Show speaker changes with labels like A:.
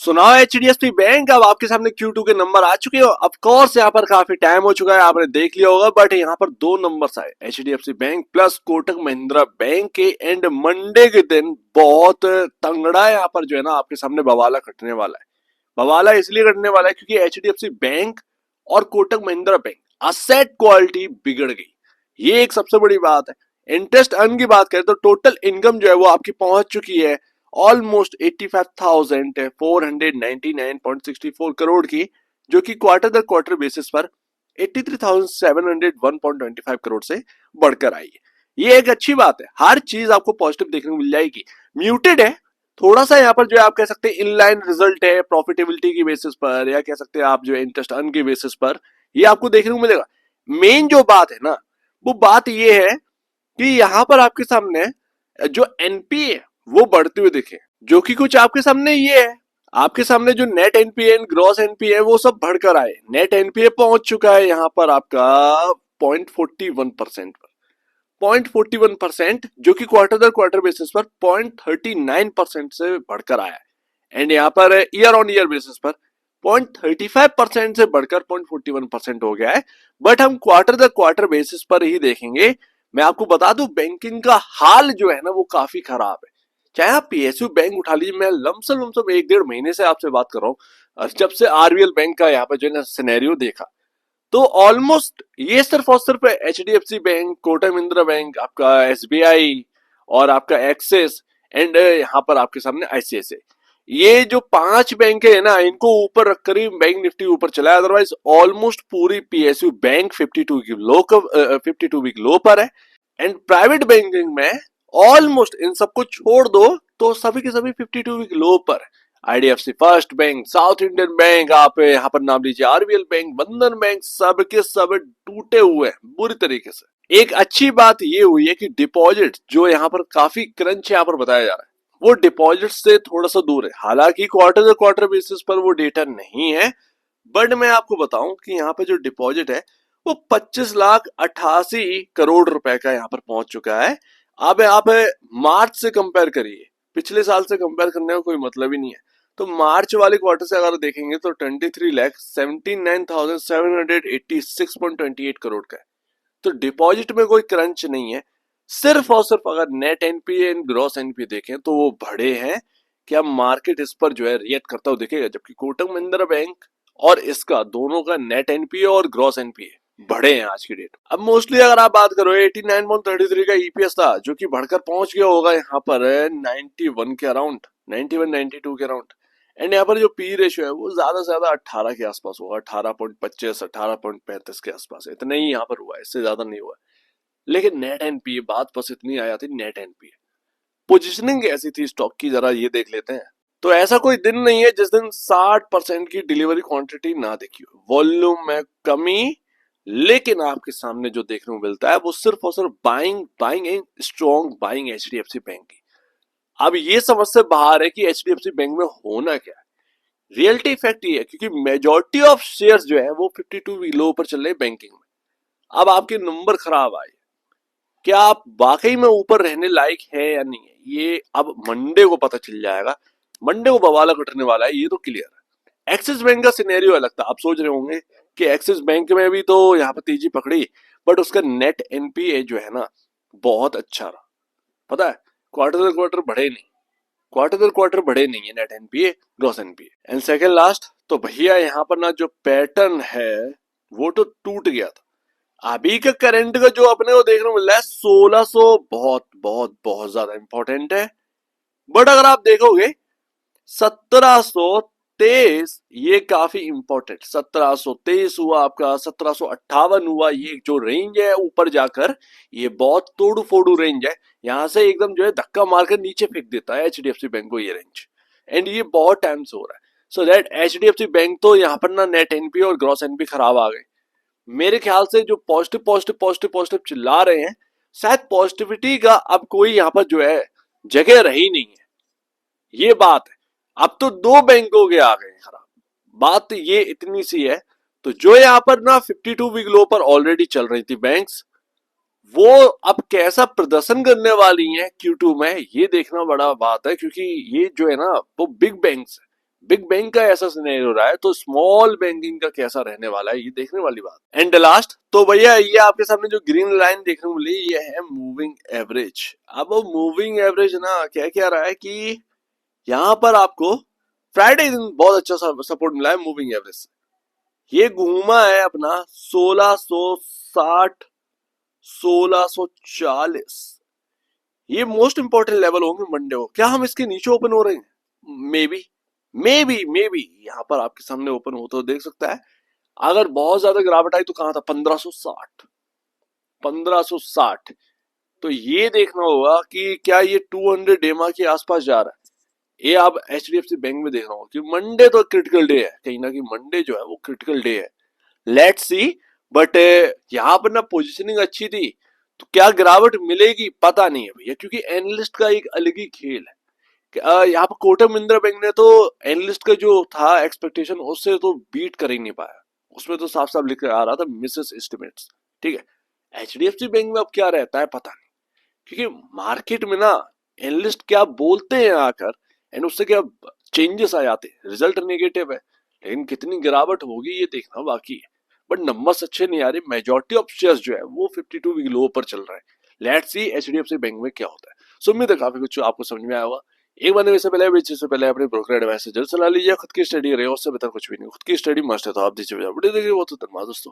A: सुनाओ HDFC bank. अब आपके सामने Q2 के नंबर आ चुके हो। ऑफ कोर्स यहाँ पर काफी टाइम हो चुका है, आपने देख लिया होगा, बट यहाँ पर दो नंबर्स आए, HDFC bank plus Kotak Mahindra bank के। एंड मंडे के दिन बहुत तंगड़ा यहाँ पर जो है ना आपके सामने बवाला कटने वाला है। बवाला इसलिए कटने वाला है क्योंकि एचडीएफसी बैंक और Kotak Mahindra bank asset quality बिगड़ गई। ये एक सबसे बड़ी बात है। इंटरेस्ट अर्न की बात करें तो टोटल इनकम जो है वो आपकी पहुंच चुकी है ऑलमोस्ट 85,499.64 करोड़ की, जो कि क्वार्टर दर क्वार्टर बेसिस पर 83,701.25 करोड़ से बढ़कर आई है। ये एक अच्छी बात है, हर चीज आपको पॉजिटिव देखने को मिल जाएगी। म्यूटेड है थोड़ा सा यहाँ पर जो है, आप कह सकते हैं इनलाइन रिजल्ट है प्रॉफिटेबिलिटी की बेसिस पर, या कह सकते हैं आप जो है इंटरेस्ट अर्न की बेसिस पर, ये आपको देखने को मिलेगा। मेन जो बात है ना, वो बात ये है कि यहाँ पर आपके सामने जो एनपीए वो बढ़ते हुए दिखे, जो कि कुछ आपके सामने ये है। आपके सामने जो नेट एनपीए ग्रॉस एनपीए वो सब बढ़कर आए। नेट एनपीए पहुंच चुका है यहाँ पर आपका 0.41% पर, 0.41%, जो कि क्वार्टर दर क्वार्टर बेसिस पर 0.39% से बढ़कर आया है। एंड यहाँ per year on year basis पर 0.35% से बढ़कर 0.41% हो गया है। बट हम क्वार्टर दर क्वार्टर बेसिस पर ही देखेंगे। मैं आपको बता दूं बैंकिंग का हाल जो है ना वो काफी खराब है। चाहे आप पीएसयू बैंक उठा लीजिए, मैं लमसम 1-1.5 महीने से आपसे बात कर रहा हूँ, और जब से आरबीएल बैंक का यहाँ पर जो है ना सिनेरियो देखा, तो ऑलमोस्ट ये सिर्फ और सिर्फ HDFC bank, Kotak Mahindra bank, आपका एसबीआई और आपका एक्सिस, एंड यहाँ पर आपके सामने आईसीआईसीआई, ये जो 5 बैंक है ना, इनको ऊपर रखकर ही बैंक निफ्टी ऊपर चला है। अदरवाइज ऑलमोस्ट पूरी पीएसयू बैंक 52 वीक लो पर है। एंड प्राइवेट बैंकिंग में ऑलमोस्ट इन सबको छोड़ दो तो सभी के सभी 52 वीक लो पर है। IDFC first bank, south Indian bank, आप यहाँ पर नाम लीजिए आरबीएल बैंक, बंधन बैंक, सब के सब टूटे हुए हैं बुरी तरीके से। एक अच्छी बात ये हुई है कि डिपॉजिट जो यहाँ पर काफी क्रंच यहाँ पर बताया जा रहा है, वो डिपॉजिट से थोड़ा सा दूर है। हालांकि क्वार्टर क्वार्टर बेसिस पर वो डेटा नहीं है, बट मैं आपको बताऊं कि यहाँ पे जो डिपॉजिट है वो 25,88 करोड़ रुपए का यहाँ पर पहुंच चुका है। अब आप मार्च से कंपेयर करिए, पिछले साल से कंपेयर करने का कोई मतलब ही नहीं है। तो मार्च वाले क्वार्टर से अगर देखेंगे तो 23,79,786.28 करोड़ का है। तो डिपॉजिट में कोई क्रंच नहीं है। सिर्फ और सिर्फ अगर net NPA and gross NPA देखें तो वो बढ़े हैं। क्या मार्केट इस पर जो है रिएक्ट करता हुआ दिखेगा, जबकि कोटक महिंद्रा बैंक और इसका दोनों का नेट एनपीए और ग्रॉस एनपीए बढ़े हैं आज की डेट। अब मोस्टली अगर आप बात करो 89.33 का ईपीएस था, जो कि बढ़कर पहुंच गया होगा यहाँ पर 91 के अराउंड, 91-92 के अराउंड। एंड यहाँ पर जो पी रेशियो है वो ज्यादा से ज्यादा 18 के आसपास होगा, 18.25 18.35 के आसपास, इतना ही यहाँ पर हुआ है, इससे ज्यादा नहीं हुआ। लेकिन नेट एनपीए बात बस इतनी आ जाती, नेट एनपीए पोजीशनिंग ऐसी थी स्टॉक की, जरा ये देख लेते हैं। तो ऐसा कोई दिन नहीं है जिस दिन 60% की डिलीवरी क्वांटिटी ना देखी हो, वॉल्यूम में कमी, लेकिन आपके सामने जो देखने को मिलता है वो सिर्फ और सिर्फ buying and strong buying HDFC bank की। अब ये समझ से बाहर है कि एचडीएफसी बैंक में होना क्या है। रियलिटी फैक्ट ये है क्योंकि मेजॉरिटी ऑफ शेयर्स जो है वो 52 वीक लो पर चल रहे बैंकिंग में। अब आपके नंबर खराब आए, क्या आप वाकई में ऊपर रहने लायक है या नहीं है, ये अब मंडे को पता चल जाएगा। मंडे को बवाला कटने वाला है, ये तो क्लियर है। एक्सिस बैंक का सिनेरियो अलग था। आप सोच रहे होंगे कि एक्सिस बैंक में भी तो यहाँ पर तेजी पकड़ी, बट उसका नेट एनपीए जो है ना बहुत अच्छा रहा। पता है क्वार्टर क्वार्टर बढ़े नहीं, क्वार्टर क्वार्टर बढ़े नहीं है net NPA gross NPA. And second last तो भैया यहाँ पर ना जो पैटर्न है वो तो टूट गया था। अभी का करंट का जो अपने को देखने को मिल रहा है 1600 बहुत बहुत बहुत ज्यादा इंपॉर्टेंट है। बट अगर आप देखोगे 1723 ये काफी इंपॉर्टेंट, 1723 हुआ आपका, 1758 हुआ, ये जो रेंज है ऊपर जाकर ये बहुत तोड़ू फोड़ू रेंज है। यहां से एकदम जो है धक्का मारकर नीचे फेंक देता है एचडीएफसी बैंक को ये रेंज। एंड ये बहुत टाइम से हो रहा है। सो दैट एचडीएफसी बैंक तो यहाँ पर ना नेट एनपी और ग्रॉस एनपी खराब आ गए। मेरे ख्याल से जो पॉजिटिव पॉजिटिव पॉजिटिव पॉजिटिव चिल्ला रहे हैं, शायद पॉजिटिविटी का अब कोई यहाँ पर जो है जगह रही नहीं है, ये बात है। अब तो दो बैंकों के आ गए खराब, बात ये इतनी सी है। तो जो यहाँ पर ना 52 वीक लो पर ऑलरेडी चल रही थी बैंक्स, वो अब कैसा प्रदर्शन करने वाली हैं Q2 में, ये देखना बड़ा बात है। क्योंकि ये जो है ना वो बिग बैंक्स है, बिग बैंक का ऐसा सिनेरियो रहा है, तो स्मॉल बैंकिंग का कैसा रहने वाला है, ये देखने वाली बात। एंड लास्ट तो भैया ये आपके सामने जो ग्रीन लाइन देखने को मिली, ये है मूविंग एवरेज। अब वो मूविंग एवरेज ना क्या क्या रहा है कि यहाँ पर आपको फ्राइडे दिन बहुत अच्छा सपोर्ट मिला है मूविंग एवरेज से। ये घूमा है अपना 1660, 1640। ये मोस्ट इंपॉर्टेंट लेवल होंगे मंडे को। क्या हम इसके नीचे ओपन हो रहे हैं? मे बी यहाँ पर आपके सामने ओपन हो तो देख सकता है। अगर बहुत ज्यादा गिरावट आई तो कहां था? 1560, 1560। तो ये देखना होगा कि क्या ये 200 डेमा के आसपास जा रहा है। ये आप H D F C bank में देखना होगा कि मंडे तो क्रिटिकल डे है, कहीं ना कहीं मंडे जो है वो क्रिटिकल डे है। Let's see. बट यहाँ पर ना पोजीशनिंग अच्छी थी, तो क्या गिरावट मिलेगी पता नहीं है भैया, क्योंकि एनालिस्ट का एक अलग ही खेल है। यहाँ पर कोटक महिंद्रा बैंक ने तो एनालिस्ट का जो था एक्सपेक्टेशन उससे तो बीट कर ही नहीं पाया। उसमें तो साफ साफ लिख आ रहा था मिसेस एस्टिमेट्स। ठीक है, एचडीएफसी बैंक में अब क्या रहता है पता नहीं, क्योंकि मार्केट में ना एनालिस्ट क्या बोलते हैं आकर, एंड उससे क्या चेंजेस आ जाते हैं, रिजल्ट नेगेटिव है, लेकिन कितनी गिरावट होगी ये देखना बाकी है। बट नंबर्स अच्छे नहीं आ रहे, मेजोरिटी ऑफ शेयर्स जो है वो 52 वीक लो पर चल रहा है। लेट्स सी एचडीएफसी बैंक में क्या होता है। सो उम्मीद है काफी कुछ आपको समझ में आया होगा। एक बार से पहले बेचने से पहले अपने ब्रोकर एडवाइस से जल्द सलाह लीजिए। खुद की स्टडी रहे, उससे बेहतर कुछ भी नहीं। खुद की स्टडी मस्ट है तो आप दीजिए, वो तो धन्यवाद दोस्तों।